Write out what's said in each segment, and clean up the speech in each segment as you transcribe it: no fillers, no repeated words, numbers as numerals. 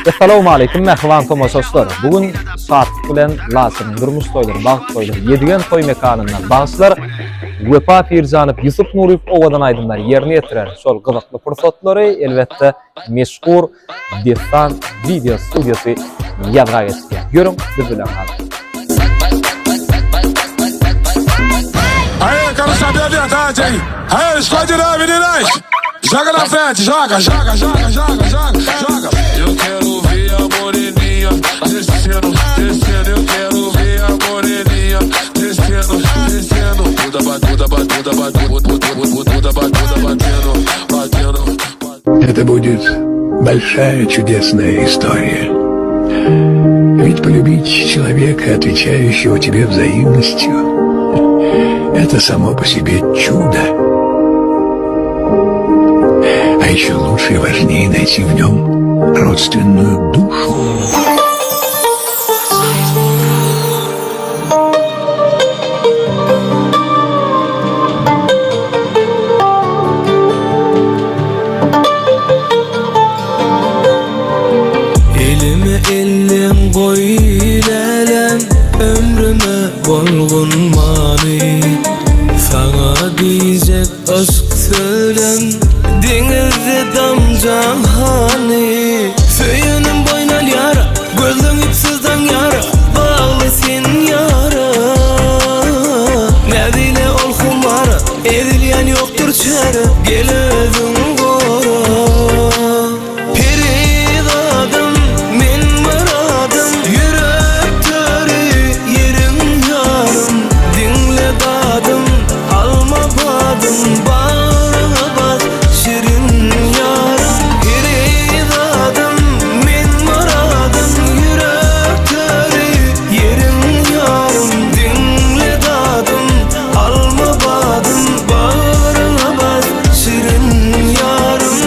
Assalamu alaykum mehman tomoşaçlar. Bugün saat bilen Lasım durmuş toylar, bağış toylar, yedigen toy mekanından bağışlar Wepa Pirzanıp Yusuf Nurif owadan aydınlar yerini yetirer. Şol gyzykly fursatlary elbetde meşhur Destan video studiyası ýadga geçýär. Görüň, biz bilen kalın. Aí, quero saber a verdade, hein? Aí, esconde na menina. Joga na frente, joga. Eu quero ver a moreninha descendo. Eu quero ver a moreninha descendo. Tudo batendo. Это будет большая чудесная история. Ведь полюбить человека, отвечающего тебе взаимностью, это само по себе чудо. А еще лучше и важнее найти в нем родственную душу. Elime ellim koyulalem, ömrüme bolgun mani. Sana diyecek aşk söylem, denizde damcan hani. Söyünün boynan yara, gözün ipsizden yara, bağlı sen yara. Nedile ol kumara, edilyen yoktur çare, gel özün gora. Peridadım, min maradım, yürek töri, yerim yarım. Dinle dadım, alma badım, bağrına bas, şirin yarım. Peridadım, min maradım, yürek töri, yerim yarım. Dinle dadım, alma badım, bağrına bas, şirin yarım.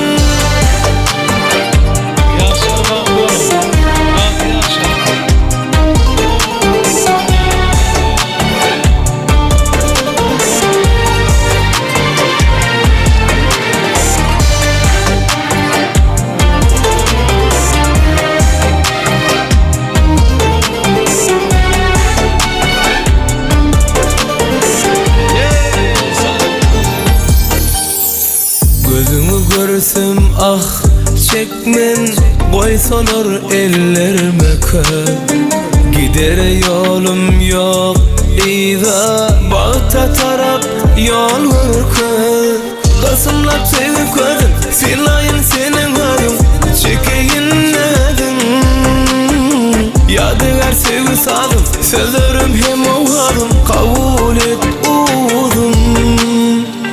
Gözümü görsem ah çekmen, boy sonar ellerime kör. Gidere yolum yok İza, bağta tarap yol kör. Kasımlap sevip gözüm, silayın senin adım, çekeyin nedim. Yadıver sevgi sadım, sözlerim hem ovadım, kabul et uzun.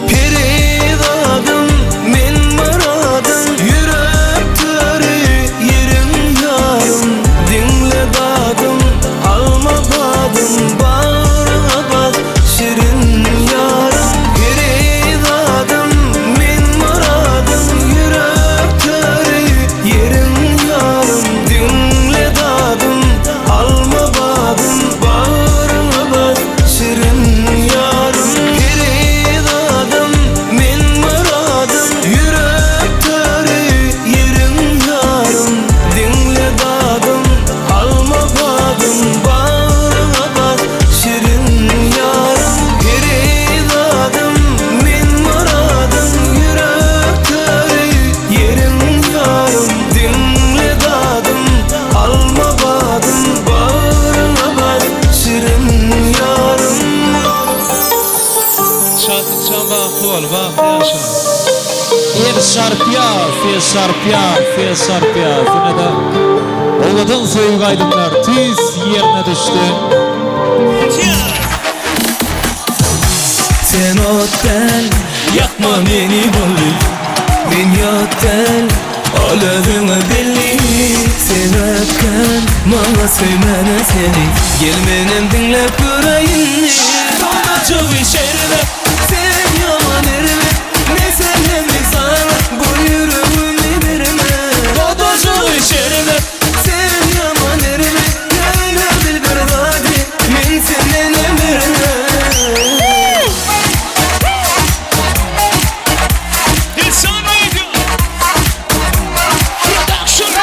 Peridadım, min maradım, yürek töri, yerim yarım. Dinle dadım, alma badım, bağrına bas, şirin yarım. Peridadım, min maradım, yürek töri, yerim yarım. Dinle dadım, alma badım, bağrına bas, şirin yarım. Peridadım, min maradım, yürek töri, yerim yarım. Dinle dadım, alma badım, bağrına bas, şirin yarım. Peridadım, min maradım, yürek töri, yerim yarım. Dinle dadım, alma badım, bağrına bas, şirin yarım. Çatacağım bak ol bak yaşa. Fes sarpya. Sene de oğladın soyuk aydınlar tiz yerine düştü. Sen otel, yakma beni bolli. Ben yotel, olövüme belli. Sen öpken, bana söymene seni. Gel benim dinlep göreyim. Sana çok işerime, sen yaman erime. Ne sen hem de sana, bu yüreğimi verme. Sana çok işerime, sen yaman erime. Gel dilber hadi, ben senden emirime. It's on radio. Production.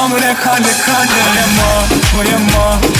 Omre kale kale Oyama, oyama